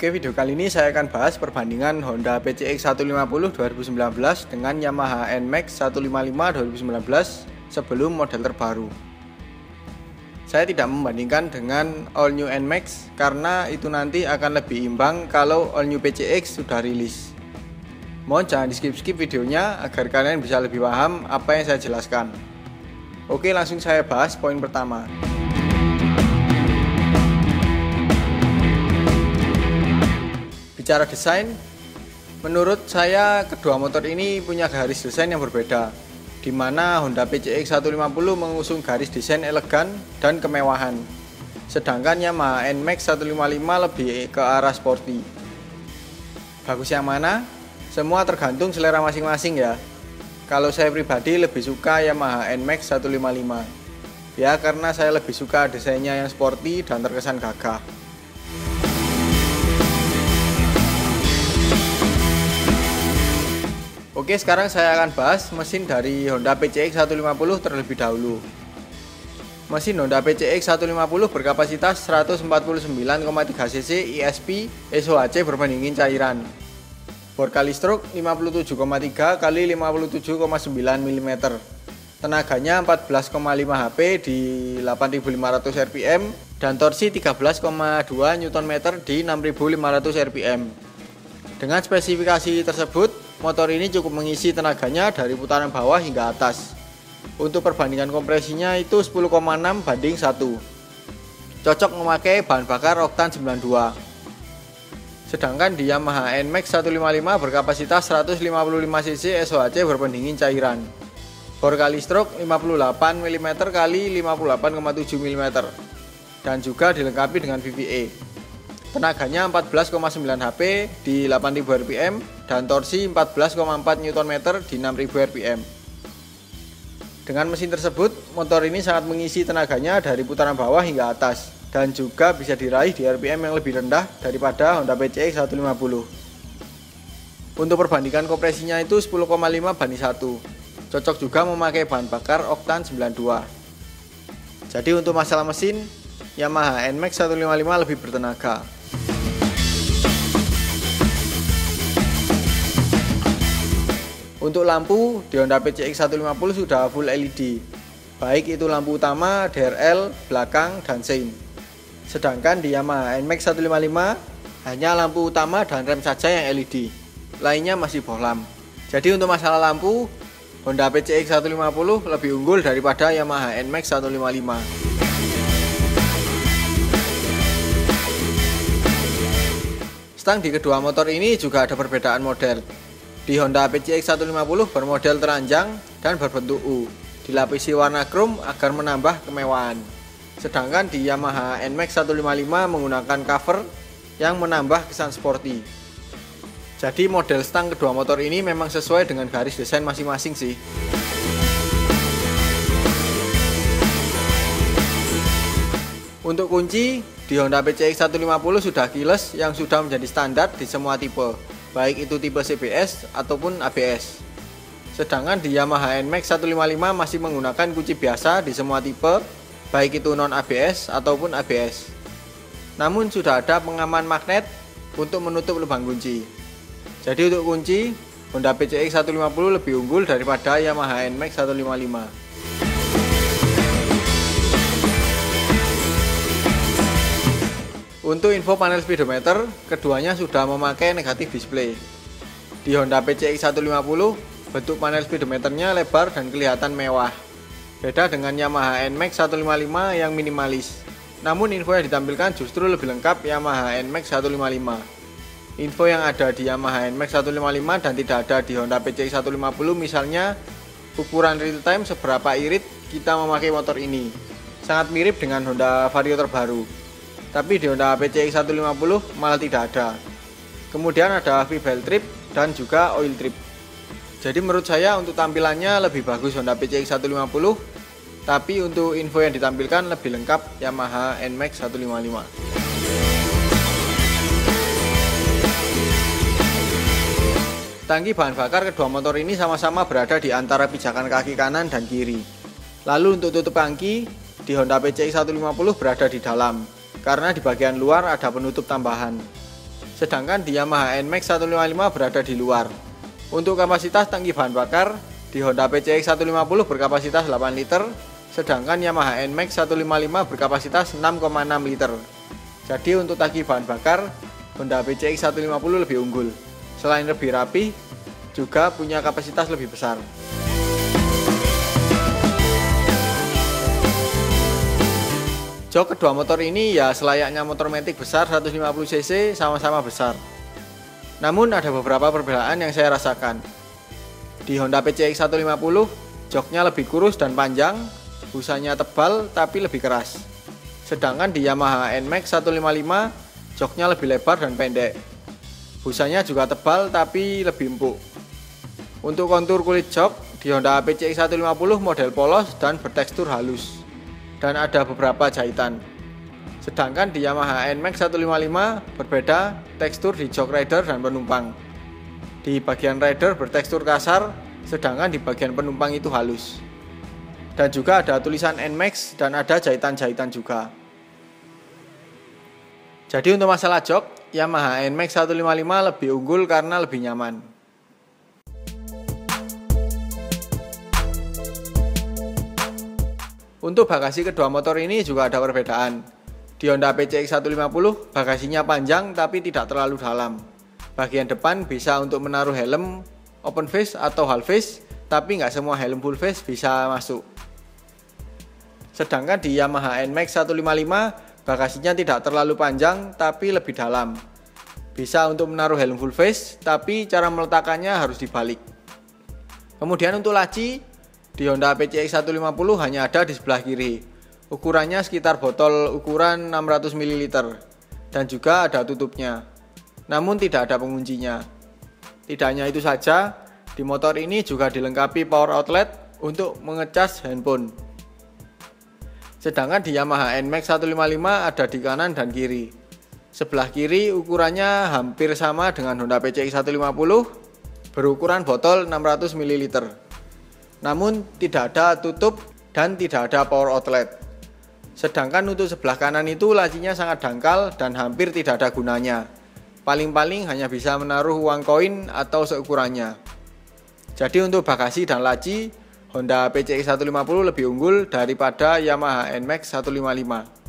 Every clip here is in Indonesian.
Oke, video kali ini saya akan bahas perbandingan Honda PCX 150 2019 dengan Yamaha NMAX 155 2019 sebelum model terbaru. Saya tidak membandingkan dengan All New NMAX karena itu nanti akan lebih imbang kalau All New PCX sudah rilis. Mohon jangan di skip-skip videonya agar kalian bisa lebih paham apa yang saya jelaskan. Oke, langsung saya bahas poin pertama. Bicara desain, menurut saya kedua motor ini punya garis desain yang berbeda, di mana Honda PCX 150 mengusung garis desain elegan dan kemewahan, sedangkan Yamaha NMAX 155 lebih ke arah sporty. Bagus yang mana? Semua tergantung selera masing-masing ya. Kalau saya pribadi lebih suka Yamaha NMAX 155, ya karena saya lebih suka desainnya yang sporty dan terkesan gagah. Oke, sekarang saya akan bahas mesin dari Honda PCX 150 terlebih dahulu. Mesin Honda PCX 150 berkapasitas 149,3 cc ISP SOHC berbandingin cairan. Bor kali stroke 57,3 kali 57,9 mm. Tenaganya 14,5 HP di 8500 rpm dan torsi 13,2 Nm di 6500 rpm. Dengan spesifikasi tersebut, motor ini cukup mengisi tenaganya dari putaran bawah hingga atas. Untuk perbandingan kompresinya itu 10,6 banding 1. Cocok memakai bahan bakar oktan 92. Sedangkan di Yamaha NMAX 155 berkapasitas 155 cc SOHC berbandingin cairan. Bor kali stroke 58 mm kali 58,7 mm dan juga dilengkapi dengan VVA. Tenaganya 14,9 HP di 8000 rpm dan torsi 14,4 Nm di 6000 rpm. Dengan mesin tersebut, motor ini sangat mengisi tenaganya dari putaran bawah hingga atas dan juga bisa diraih di rpm yang lebih rendah daripada Honda PCX 150. Untuk perbandingan kompresinya itu 10,5 banding 1. Cocok juga memakai bahan bakar oktan 92. Jadi untuk masalah mesin, Yamaha NMAX 155 lebih bertenaga. Untuk lampu, di Honda PCX 150 sudah full LED, baik itu lampu utama, DRL, belakang, dan sein. Sedangkan di Yamaha NMAX 155 hanya lampu utama dan rem saja yang LED, lainnya masih bohlam. Jadi untuk masalah lampu, Honda PCX 150 lebih unggul daripada Yamaha NMAX 155. Stang di kedua motor ini juga ada perbedaan model. Di Honda PCX 150 bermodel teranjang dan berbentuk U, dilapisi warna krom agar menambah kemewahan. Sedangkan di Yamaha NMAX 155 menggunakan cover yang menambah kesan sporty. Jadi model stang kedua motor ini memang sesuai dengan garis desain masing-masing sih. Untuk kunci, di Honda PCX 150 sudah keyless yang sudah menjadi standar di semua tipe, baik itu tipe CBS ataupun ABS. Sedangkan di Yamaha NMAX 155 masih menggunakan kunci biasa di semua tipe, baik itu non ABS ataupun ABS. Namun sudah ada pengaman magnet untuk menutup lubang kunci. Jadi untuk kunci, Honda PCX 150 lebih unggul daripada Yamaha NMAX 155. Untuk info panel speedometer, keduanya sudah memakai negatif display. Di Honda PCX 150, bentuk panel speedometernya lebar dan kelihatan mewah. Beda dengan Yamaha NMAX 155 yang minimalis. Namun info yang ditampilkan justru lebih lengkap Yamaha NMAX 155. Info yang ada di Yamaha NMAX 155 dan tidak ada di Honda PCX 150, misalnya ukuran real time seberapa irit kita memakai motor ini. Sangat mirip dengan Honda Vario terbaru. Tapi di Honda PCX 150 malah tidak ada. Kemudian ada V-belt trip dan juga oil trip. Jadi menurut saya untuk tampilannya lebih bagus Honda PCX 150, tapi untuk info yang ditampilkan lebih lengkap Yamaha NMAX 155. Tangki bahan bakar kedua motor ini sama-sama berada di antara pijakan kaki kanan dan kiri. Lalu untuk tutup tangki, di Honda PCX 150 berada di dalam, karena di bagian luar ada penutup tambahan. sedangkan di Yamaha NMAX 155 berada di luar. Untuk kapasitas tangki bahan bakar, di Honda PCX 150 berkapasitas 8 liter, sedangkan Yamaha NMAX 155 berkapasitas 6,6 liter. Jadi untuk tangki bahan bakar, Honda PCX 150 lebih unggul. Selain lebih rapi, juga punya kapasitas lebih besar. Jok kedua motor ini ya selayaknya motor matic besar 150 cc, sama-sama besar. Namun ada beberapa perbedaan yang saya rasakan. Di Honda PCX 150, joknya lebih kurus dan panjang, busanya tebal tapi lebih keras. Sedangkan di Yamaha NMAX 155, joknya lebih lebar dan pendek. Busanya juga tebal tapi lebih empuk. Untuk kontur kulit jok, di Honda PCX 150 model polos dan bertekstur halus, dan ada beberapa jahitan. Sedangkan di Yamaha NMAX 155 berbeda tekstur di jok rider dan penumpang. Di bagian rider bertekstur kasar, sedangkan di bagian penumpang itu halus. Dan juga ada tulisan NMAX dan ada jahitan-jahitan juga. Jadi untuk masalah jok, Yamaha NMAX 155 lebih unggul karena lebih nyaman. Untuk bagasi kedua motor ini juga ada perbedaan. Di Honda PCX 150, bagasinya panjang tapi tidak terlalu dalam. Bagian depan bisa untuk menaruh helm open face atau half face, tapi nggak semua helm full face bisa masuk. Sedangkan di Yamaha NMAX 155, bagasinya tidak terlalu panjang tapi lebih dalam. Bisa untuk menaruh helm full face, tapi cara meletakkannya harus dibalik. Kemudian untuk laci, di Honda PCX 150 hanya ada di sebelah kiri. Ukurannya sekitar botol ukuran 600 ml dan juga ada tutupnya. Namun tidak ada penguncinya. Tidak hanya itu saja, di motor ini juga dilengkapi power outlet untuk mengecas handphone. Sedangkan di Yamaha NMAX 155 ada di kanan dan kiri. Sebelah kiri ukurannya hampir sama dengan Honda PCX 150, berukuran botol 600 ml. Namun tidak ada tutup dan tidak ada power outlet. Sedangkan untuk sebelah kanan itu lacinya sangat dangkal dan hampir tidak ada gunanya. Paling-paling hanya bisa menaruh uang koin atau seukurannya. Jadi untuk bagasi dan laci, Honda PCX 150 lebih unggul daripada Yamaha NMAX 155.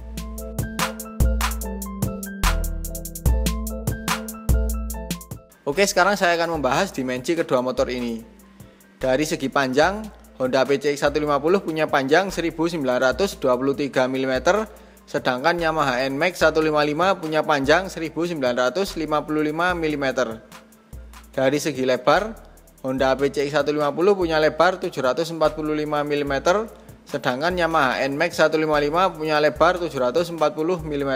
Oke, sekarang saya akan membahas dimensi kedua motor ini. Dari segi panjang, Honda PCX 150 punya panjang 1923 mm, sedangkan Yamaha NMAX 155 punya panjang 1955 mm. Dari segi lebar, Honda PCX 150 punya lebar 745 mm, sedangkan Yamaha NMAX 155 punya lebar 740 mm.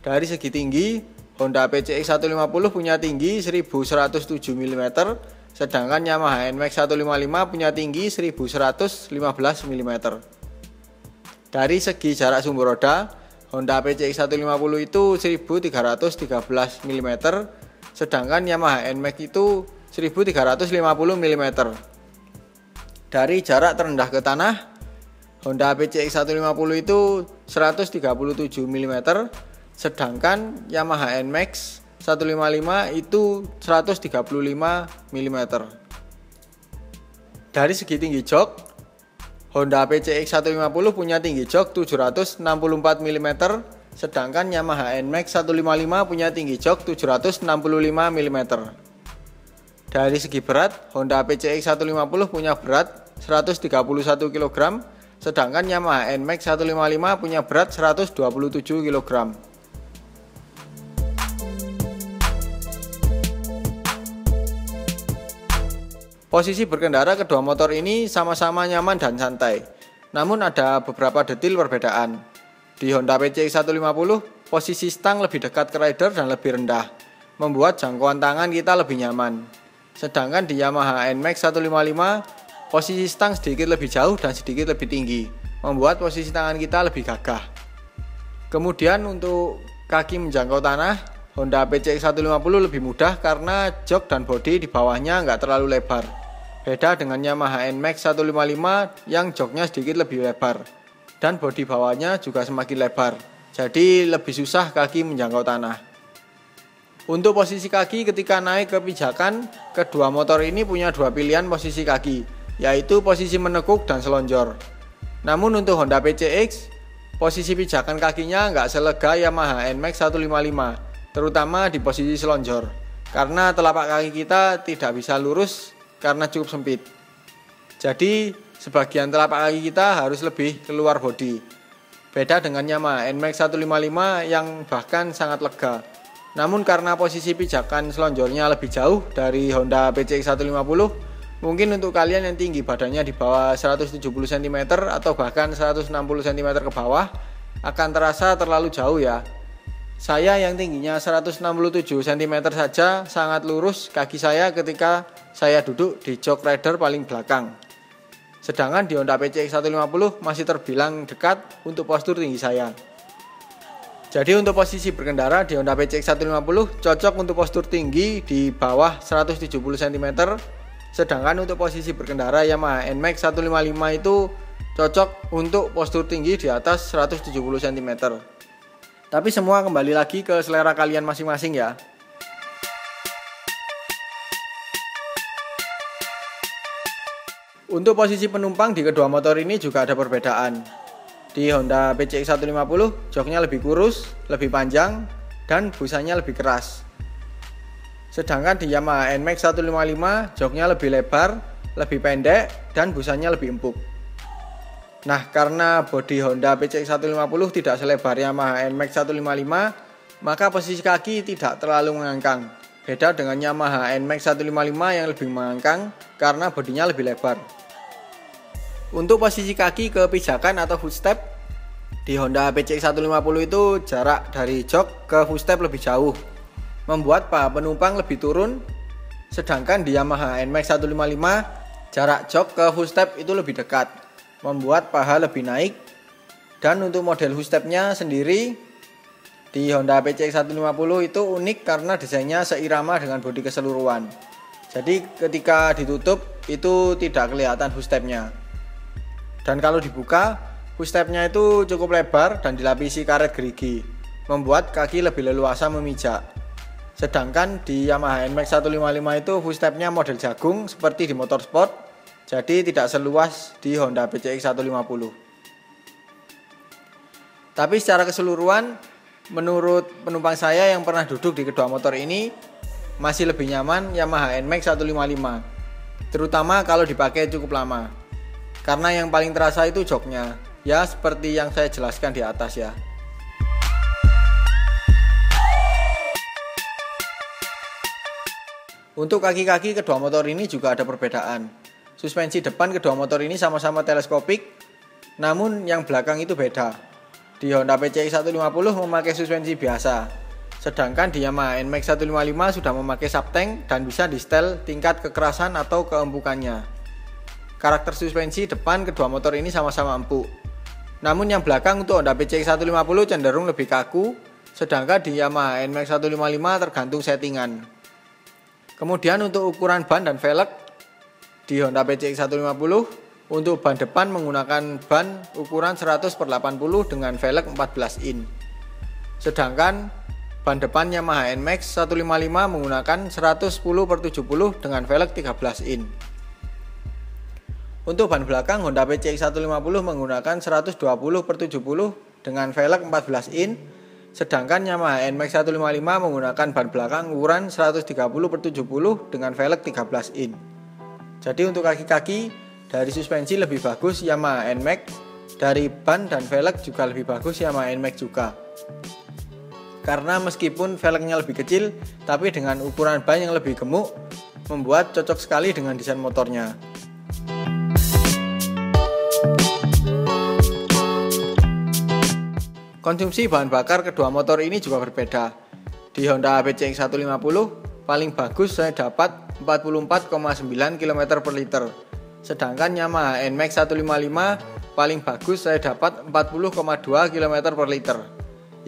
Dari segi tinggi, Honda PCX 150 punya tinggi 1107 mm, sedangkan Yamaha NMAX 155 punya tinggi 1115 mm. Dari segi jarak sumber roda, Honda PCX 150 itu 1313 mm, sedangkan Yamaha NMAX itu 1350 mm. Dari jarak terendah ke tanah, Honda PCX 150 itu 137 mm, sedangkan Yamaha NMAX 155 itu 135 mm. Dari segi tinggi jok, Honda PCX 150 punya tinggi jok 764 mm, sedangkan Yamaha NMAX 155 punya tinggi jok 765 mm. Dari segi berat, Honda PCX 150 punya berat 131 kg, sedangkan Yamaha NMAX 155 punya berat 127 kg. Posisi berkendara kedua motor ini sama-sama nyaman dan santai. Namun ada beberapa detail perbedaan. Di Honda PCX 150, posisi stang lebih dekat ke rider dan lebih rendah, membuat jangkauan tangan kita lebih nyaman. Sedangkan di Yamaha NMAX 155, posisi stang sedikit lebih jauh dan sedikit lebih tinggi, membuat posisi tangan kita lebih gagah. Kemudian untuk kaki menjangkau tanah, Honda PCX 150 lebih mudah karena jok dan bodi di bawahnya nggak terlalu lebar. Beda dengan Yamaha NMAX 155 yang joknya sedikit lebih lebar dan bodi bawahnya juga semakin lebar. Jadi lebih susah kaki menjangkau tanah. Untuk posisi kaki ketika naik ke pijakan, kedua motor ini punya dua pilihan posisi kaki, yaitu posisi menekuk dan selonjor. Namun untuk Honda PCX, posisi pijakan kakinya nggak selega Yamaha NMAX 155, terutama di posisi selonjor, karena telapak kaki kita tidak bisa lurus karena cukup sempit. Jadi sebagian telapak kaki kita harus lebih keluar bodi. Beda dengan Yamaha NMAX 155 yang bahkan sangat lega. Namun karena posisi pijakan selonjornya lebih jauh dari Honda PCX 150, mungkin untuk kalian yang tinggi badannya di bawah 170 cm atau bahkan 160 cm ke bawah akan terasa terlalu jauh ya. Saya yang tingginya 167 cm saja sangat lurus kaki saya ketika saya duduk di jok rider paling belakang. Sedangkan di Honda PCX 150 masih terbilang dekat untuk postur tinggi saya. Jadi untuk posisi berkendara di Honda PCX 150 cocok untuk postur tinggi di bawah 170 cm. Sedangkan untuk posisi berkendara Yamaha NMAX 155 itu cocok untuk postur tinggi di atas 170 cm. Tapi semua kembali lagi ke selera kalian masing-masing ya. Untuk posisi penumpang di kedua motor ini juga ada perbedaan. Di Honda PCX 150 joknya lebih kurus, lebih panjang, dan busanya lebih keras. Sedangkan di Yamaha NMAX 155 joknya lebih lebar, lebih pendek, dan busanya lebih empuk. Nah, karena bodi Honda PCX 150 tidak selebar Yamaha NMAX 155, maka posisi kaki tidak terlalu mengangkang. Beda dengan Yamaha NMAX 155 yang lebih mengangkang karena bodinya lebih lebar. Untuk posisi kaki ke pijakan atau footstep, di Honda PCX 150 itu jarak dari jok ke footstep lebih jauh, membuat paha penumpang lebih turun. Sedangkan di Yamaha NMAX 155, jarak jok ke footstep itu lebih dekat, membuat paha lebih naik. Dan untuk model footstepnya sendiri, di Honda PCX 150 itu unik karena desainnya seirama dengan bodi keseluruhan. Jadi ketika ditutup itu tidak kelihatan footstepnya. Dan kalau dibuka, footstepnya itu cukup lebar dan dilapisi karet gerigi, membuat kaki lebih leluasa memijak. Sedangkan di Yamaha NMAX 155 itu footstepnya model jagung seperti di motorsport, jadi tidak seluas di Honda PCX 150. Tapi secara keseluruhan, menurut penumpang saya yang pernah duduk di kedua motor ini, masih lebih nyaman Yamaha NMAX 155, terutama kalau dipakai cukup lama. Karena yang paling terasa itu joknya, ya seperti yang saya jelaskan di atas ya. Untuk kaki-kaki kedua motor ini juga ada perbedaan. Suspensi depan kedua motor ini sama-sama teleskopik, namun yang belakang itu beda. Di Honda PCX 150 memakai suspensi biasa, sedangkan di Yamaha NMAX 155 sudah memakai subtank dan bisa di setel tingkat kekerasan atau keempukannya. Karakter suspensi depan kedua motor ini sama-sama empuk. Namun yang belakang untuk Honda PCX 150 cenderung lebih kaku, sedangkan di Yamaha NMAX 155 tergantung settingan. Kemudian untuk ukuran ban dan velg, di Honda PCX 150 untuk ban depan menggunakan ban ukuran 100/80 dengan velg 14 in. Sedangkan ban depan Yamaha NMAX 155 menggunakan 110/70 dengan velg 13 in. Untuk ban belakang Honda PCX 150 menggunakan 120/70 dengan velg 14 in, sedangkan Yamaha NMAX 155 menggunakan ban belakang ukuran 130/70 dengan velg 13 in. Jadi untuk kaki-kaki dari suspensi lebih bagus Yamaha NMAX, dari ban dan velg juga lebih bagus Yamaha NMAX juga. Karena meskipun velgnya lebih kecil, tapi dengan ukuran ban yang lebih gemuk, membuat cocok sekali dengan desain motornya. Konsumsi bahan bakar kedua motor ini juga berbeda. Di Honda PCX 150 paling bagus saya dapat 44,9 km per liter. Sedangkan Yamaha NMAX 155 paling bagus saya dapat 40,2 km per liter.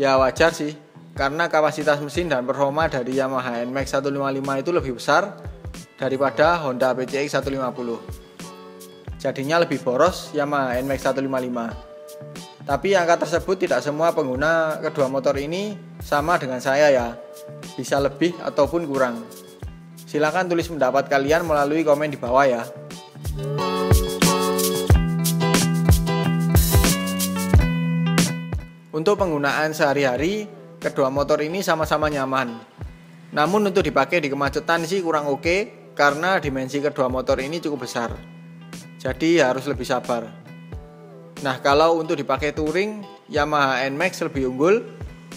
Ya wajar sih, karena kapasitas mesin dan performa dari Yamaha NMAX 155 itu lebih besar daripada Honda PCX 150. Jadinya lebih boros Yamaha NMAX 155. Tapi angka tersebut tidak semua pengguna kedua motor ini sama dengan saya ya. Bisa lebih ataupun kurang. Silahkan tulis pendapat kalian melalui komen di bawah ya. Untuk penggunaan sehari-hari, kedua motor ini sama-sama nyaman. Namun untuk dipakai di kemacetan sih kurang oke, karena dimensi kedua motor ini cukup besar. Jadi harus lebih sabar. Nah, kalau untuk dipakai touring, Yamaha NMAX lebih unggul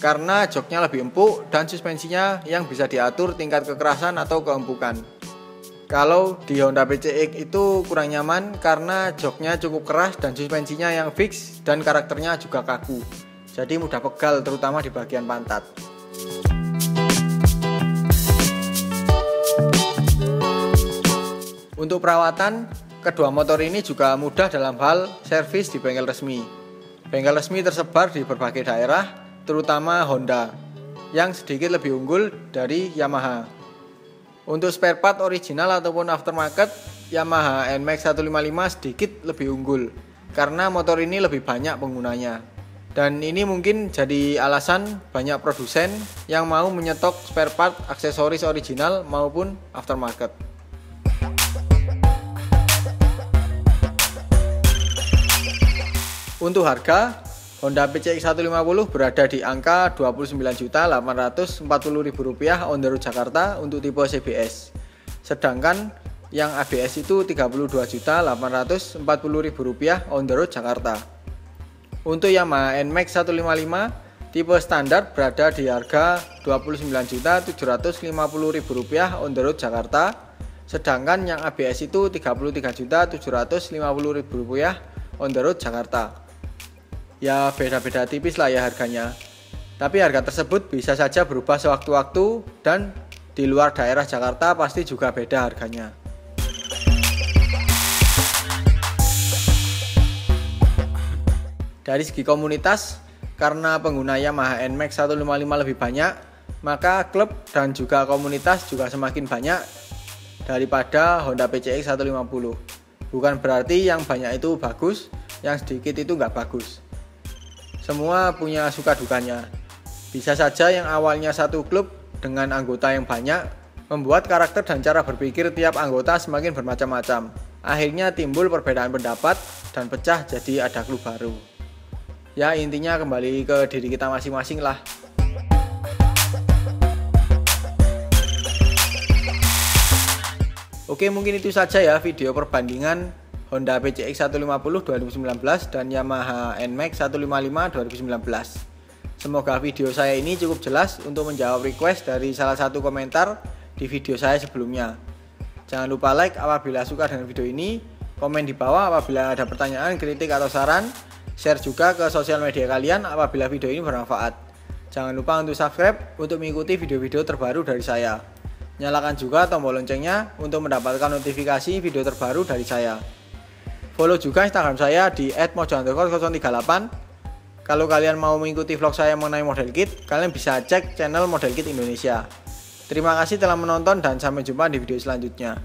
karena joknya lebih empuk dan suspensinya yang bisa diatur tingkat kekerasan atau keempukan. Kalau di Honda PCX itu kurang nyaman karena joknya cukup keras dan suspensinya yang fix dan karakternya juga kaku. Jadi mudah pegal terutama di bagian pantat. Untuk perawatan, kedua motor ini juga mudah dalam hal servis di bengkel resmi. Bengkel resmi tersebar di berbagai daerah, terutama Honda, yang sedikit lebih unggul dari Yamaha. Untuk spare part original ataupun aftermarket, Yamaha NMAX 155 sedikit lebih unggul, karena motor ini lebih banyak penggunanya. Dan ini mungkin jadi alasan banyak produsen yang mau menyetok spare part aksesoris original maupun aftermarket. Untuk harga, Honda PCX 150 berada di angka Rp29.840.000 on the road Jakarta untuk tipe CBS. Sedangkan yang ABS itu Rp32.840.000 on the road Jakarta. Untuk Yamaha NMAX 155 tipe standar berada di harga Rp29.750.000 on the road Jakarta. Sedangkan yang ABS itu Rp33.750.000 on the road Jakarta. Ya beda-beda tipis lah ya harganya. Tapi harga tersebut bisa saja berubah sewaktu-waktu dan di luar daerah Jakarta pasti juga beda harganya. Dari segi komunitas, karena pengguna Yamaha NMAX 155 lebih banyak, maka klub dan juga komunitas juga semakin banyak daripada Honda PCX 150. Bukan berarti yang banyak itu bagus, yang sedikit itu nggak bagus. Semua punya suka dukanya. Bisa saja yang awalnya satu klub dengan anggota yang banyak membuat karakter dan cara berpikir tiap anggota semakin bermacam-macam. Akhirnya timbul perbedaan pendapat dan pecah jadi ada klub baru. Ya intinya kembali ke diri kita masing-masing lah. Oke, mungkin itu saja ya video perbandingan Honda PCX 150 2019 dan Yamaha NMAX 155 2019. Semoga video saya ini cukup jelas untuk menjawab request dari salah satu komentar di video saya sebelumnya. Jangan lupa like apabila suka dengan video ini, komen di bawah apabila ada pertanyaan, kritik atau saran, share juga ke sosial media kalian apabila video ini bermanfaat. Jangan lupa untuk subscribe untuk mengikuti video-video terbaru dari saya. Nyalakan juga tombol loncengnya untuk mendapatkan notifikasi video terbaru dari saya. Follow juga Instagram saya di @mojo_038. Kalau kalian mau mengikuti vlog saya mengenai model kit, kalian bisa cek channel Model Kit Indonesia. Terima kasih telah menonton dan sampai jumpa di video selanjutnya.